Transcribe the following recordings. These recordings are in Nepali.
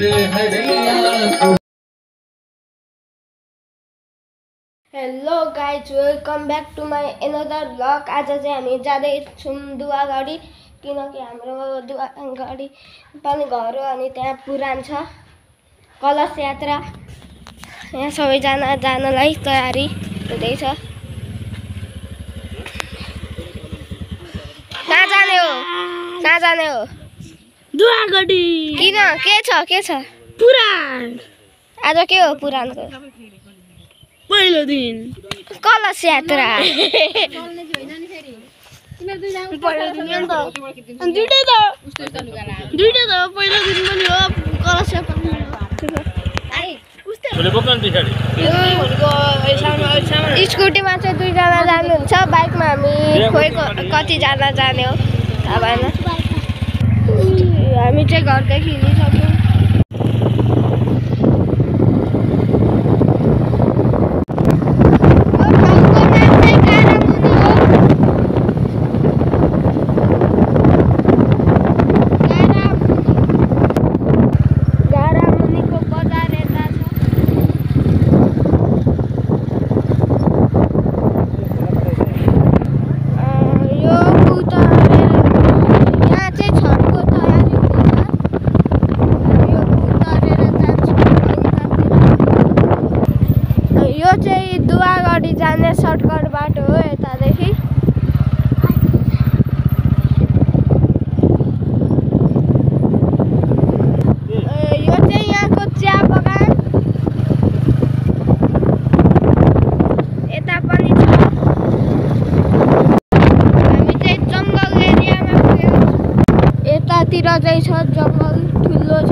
Hello guys, welcome back to my another blog. आज चाहिँ हामी जाँदैछौँ दुवागढी, किनकि हाम्रो दुवागढी पनि घर हो अनि त्यहाँ पुराण छ, कलश यात्रा। यहाँ सबैजना जानलाई तयारी हुँदैछ। कहाँ जाने हो? कहाँ जाने हो? दुवागढी। किन? के छ? पुराण। आज के हो पुराणको? पहिलो दिन कलश यात्रा। दुईटा त पहिलो दिन पनि हो कलश यात्रा। स्कुटीमा चाहिँ दुईजना जानुहुन्छ, बाइकमा हामी खोइ कतिजना जाने हो थाहा भएन। हामी चाहिँ घरदेखि हिँडिसक्यौँ। दुवागढी जाने सर्टकट बाटो हो यतादेखि। यो चाहिँ यहाँको चिया बगान। यता पनि छ। हामी चाहिँ जङ्गल एरियामा पुगेको छौँ। यतातिर चाहिँ छ जङ्गल, ठुलो छ।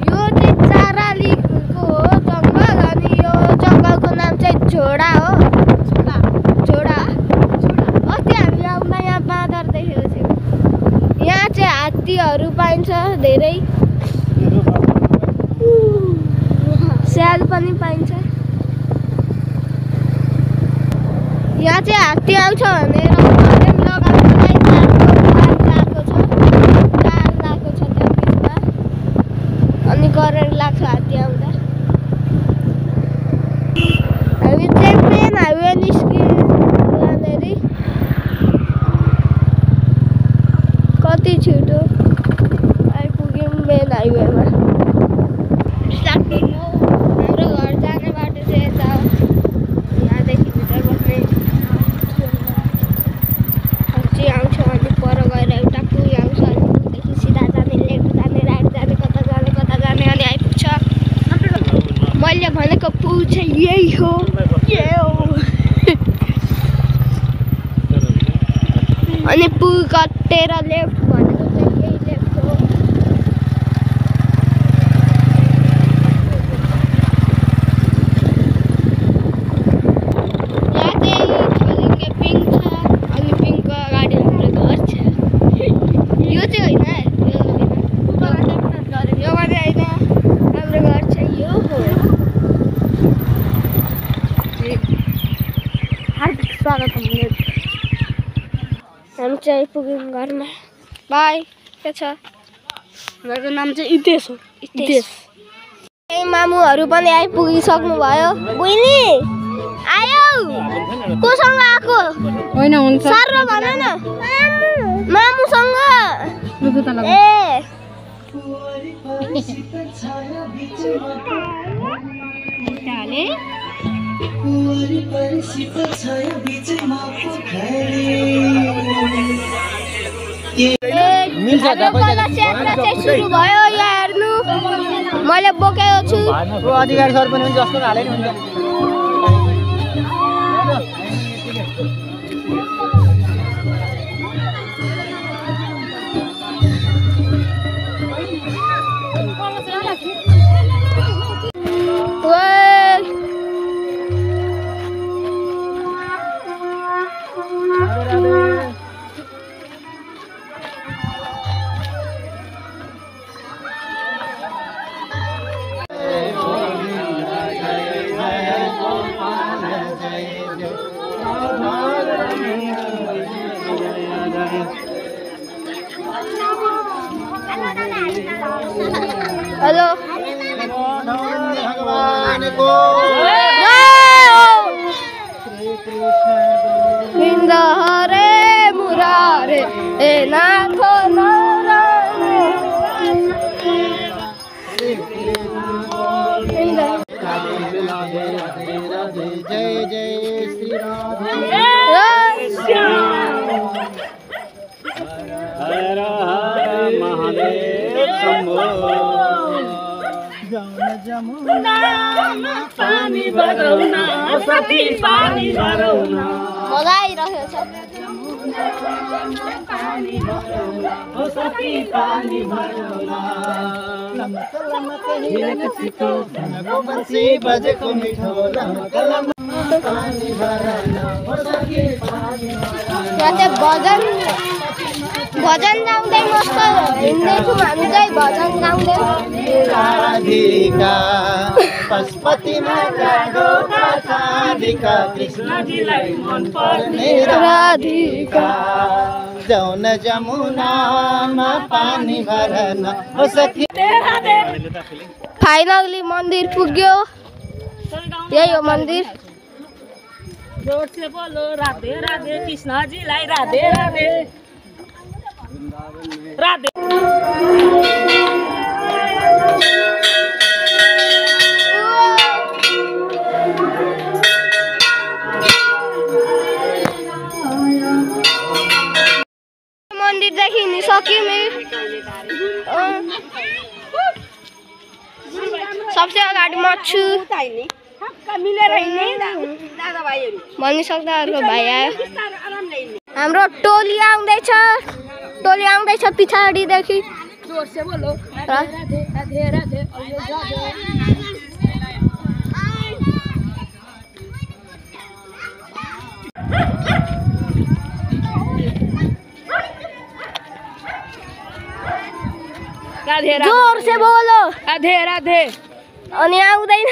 यो चाहिँ चारालीको हो जङ्गल, अनि यो जङ्गलको नाम चाहिँ झोडा हो। झोडा। अस्ति हामी आउँदा यहाँ बाँदर देखेको थियौँ। यहाँ चाहिँ हात्तीहरू पाइन्छ धेरै, स्याल पनि पाइन्छ। यहाँ चाहिँ हात्ती आउँछ भनेर लगाउनलाई तार लगाएको छ त्यो बिचमा, अनि करेन्ट लाग्छ हात्ती आउँदा। हामी चाहिँ मेन हाइवे निस्क्यौँ यहाँनेरि। कति छिटो आइपुग्यौँ मेन हाइवेमा। हाम्रो घर जाने बाटो चाहिँ यता हो। यहाँदेखि भित्र बस्ने खर्ची आउँछ, अनि पर गएर एउटा पुल आउँछ, अनि पुलदेखि सिधा जाने, लेफ्ट जाने, राइट जाने, कता जाने अनि आइपुग्छ। मैले भनेको पुल चाहिँ यही हो। अनि पुल कटेर लेफ्ट भनेको चाहिँ यही लेफ्ट हो। यहाँ चाहिँ खलिङ्गे पिङ छ, अनि पिङको अगाडि हाम्रो घर छ। यो चाहिँ होइन, यो मात्रै होइन, हाम्रो घर चाहिँ यो हो। हार्दिक स्वागत है। हामी चाहिँ आइपुग्यौँ घरमा। बाई। के छ? घरको नाम चाहिँ इतेश हो। इतेश। मामुहरू पनि आइपुगिसक्नु भयो। बुइनी आयो? कोसँग आएको? होइन हुन्छ सर भन न। मामुसँग। ए कलश यात्रा चाहिँ सुरु भयो। यहाँ हेर्नु, मैले बोकेको छु। अधिकारी सर पनि जस्तो हाले नि हुन्छ। हेलो भगवान को गोविंद हरे मुरारे हे नाथ जय जय श्री राधे हर हर महादेव शंभो जमुना पानी भरौना सती पानी भरौना मजा आइरहेको छ सती पानी भरौना लमक लमक हिलक सिको नको बंसी बजेको मिठो लमक लमक पानी भरौना सती पानी त्यहाँ भजन गाउँदै मस्त हिँड्दैछौँ हामी चाहिँ भजन गाउँदै राधिका पशुपतिमा ढोका राधिका कृष्णजीलाई मन पर्ने राधिका जाउँ न जमुनामा पानी भरन हो सखी फाइनली मन्दिर पुग्यो यही हो मन्दिर जोर से बोलो राधे राधे कृष्णजीलाई राधे राधे राधे मन्दिरदेखि हिँडिसक्यौँ सबसे अगाडि म छु भनिसक्दा अर्को भाइ आयो हाम्रो टोली आउँदैछ पछाडिदेखि जोर से बोलो राधे राधे राधे राधे जोर से बोलो राधे राधे अनि आउँदैन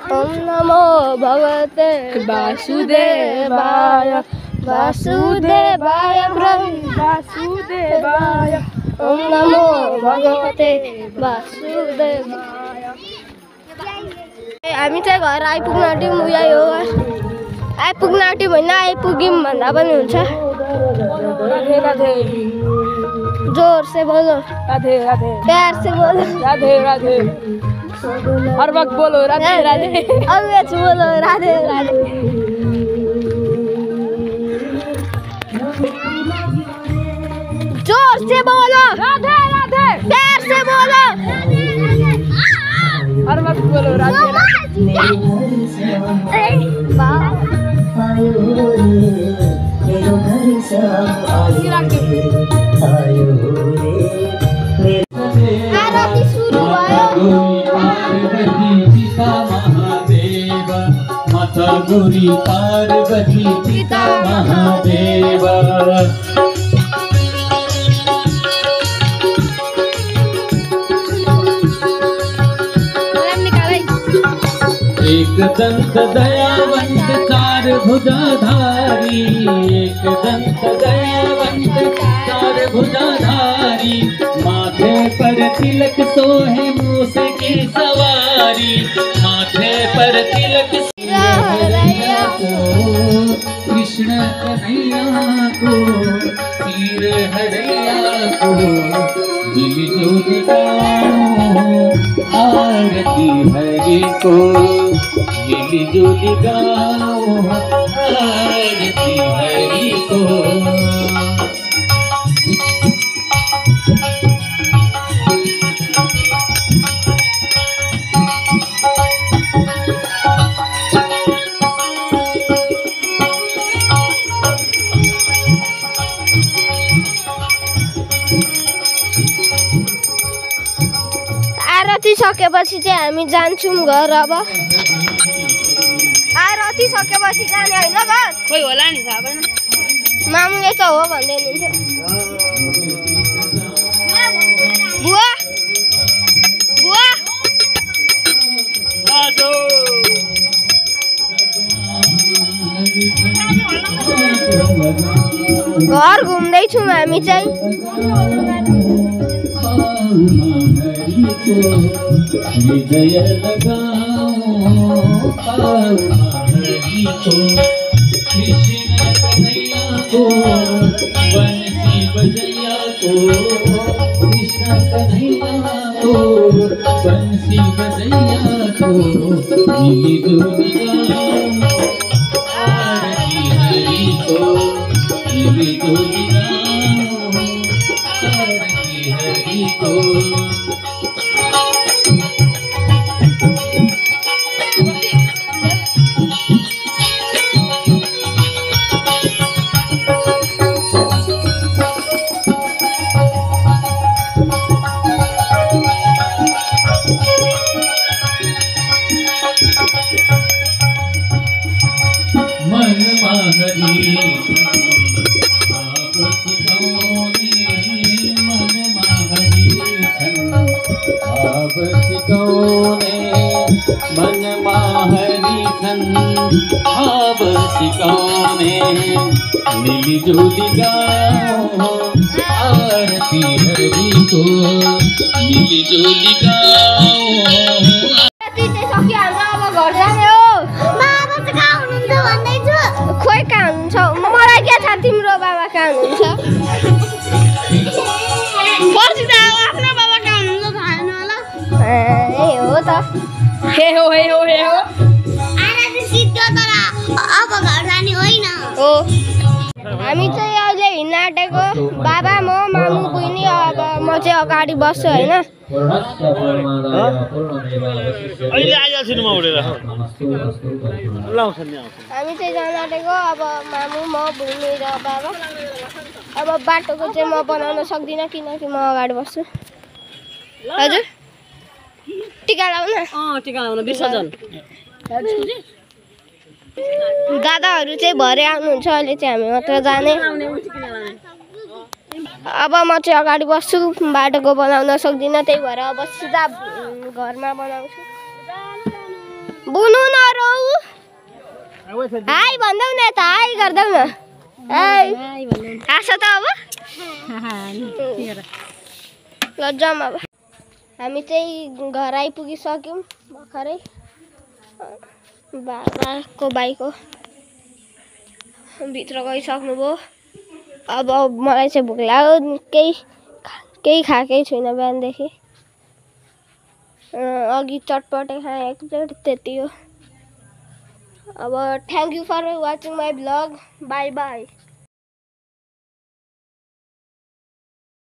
ओम नमो भगवते वासुदेवाय वासुदेवाय प्रभु वासुदेवाय ओम नमो भगवते वासुदेवाय हामी चाहिँ घर आइपुग्न आँट्यौँ यही हो आइपुग्न आँट्यौँ होइन आइपुग्यौँ भन्दा पनि हुन्छ राधे राधे जोर से बोलो राधे राधे प्यार से बोलो राधे राधे हर वक्त बोलो राधे राधे अवेच बोलो राधे राधे जोर से बोलो राधे राधे प्यार से बोलो हर वक्त बोलो राधे आरती सुरु भयो माता गौरी पार्वती पिता महादेव एक दंत दयावंत चार भुजाधारी एक दंत दयावंत चार भुजाधारी माथे पर तिलक सोहे मूस की सवारी माथे पर तिलक हरैया को कृष्ण कन्हैया को तीर हरैया को मिलजुल गाओ आरती हरि को मिलजुल गाओ आरती हरि को आरती सकेपछि चाहिँ हामी जान्छौँ घर अब आरती सकेपछि जाने होइन घर कोही होला नि थाहा भएन मामुले त हो भन्दै हुनुहुन्थ्यो बुवा बुवा घर घुम्दैछौँ हामी चाहिँ। हृदय लगाओ हरि को कृष्ण कन्हैया को बंसी बजैया को कृष्ण कन्हैया को बंसी बजैया को मिली दुनिया आरती हरि को मिली दुनिया आरती हरि को। मन माहरी आप सिखौने मन माहरी आप सिखौने मन माहरी आप सिखौने मिली जुली गाओ आरती हरि को मिली जुली गाओ। घर जाने हो। खोइ कहाँ हुनुहुन्छ? मलाई के थाहा तिम्रो बाबा कहाँ हुनुहुन्छ? पर्सि त आफ्नो बाबा कहाँ हुनुहुन्छ थाहा छैन होला। ए हो त। हे हो हे हो हे हो। आएर चाहिँ सिद्ध तर अब घर जाने होइन हो। हामी चाहिँ अहिले हिँड्न आँटेको बाबा म मामु बहिनी अब म चाहिँ अगाडि बस्छु होइन। अहिले आइहाल्छु नि म उडेर लाउँछ नि हामी चाहिँ जान आँटेको अब मामु म बहिनी र बाबा। अब बाटोको चाहिँ म बनाउन सक्दिनँ किनकि म अगाडि बस्छु। हजुर टिका लाउन टिका लाउन विसर्जन दादाहरू चाहिँ भरे आउनुहुन्छ। अहिले चाहिँ हामी मात्र जाने। अब म चाहिँ अगाडि बस्छु बाटोको बनाउन सक्दिनँ त्यही भएर अब सिधा घरमा बनाउँछु। बुनु नरौ हाई भन्दैौ न त हाई गर्दैौ न हाई हाँस त अब ल जाऊँ। अब हामी चाहिँ घर आइपुगिसक्यौँ भर्खरै। बाबाको बाइक हो भित्र गइसक्नुभयो। अब मलाई चाहिँ भोक लाग्यो केही खाएकै छुइनँ बिहानदेखि। अघि चटपटे खाएँ एक प्लेट त्यति हो। अब thank you for watching my vlog bye by.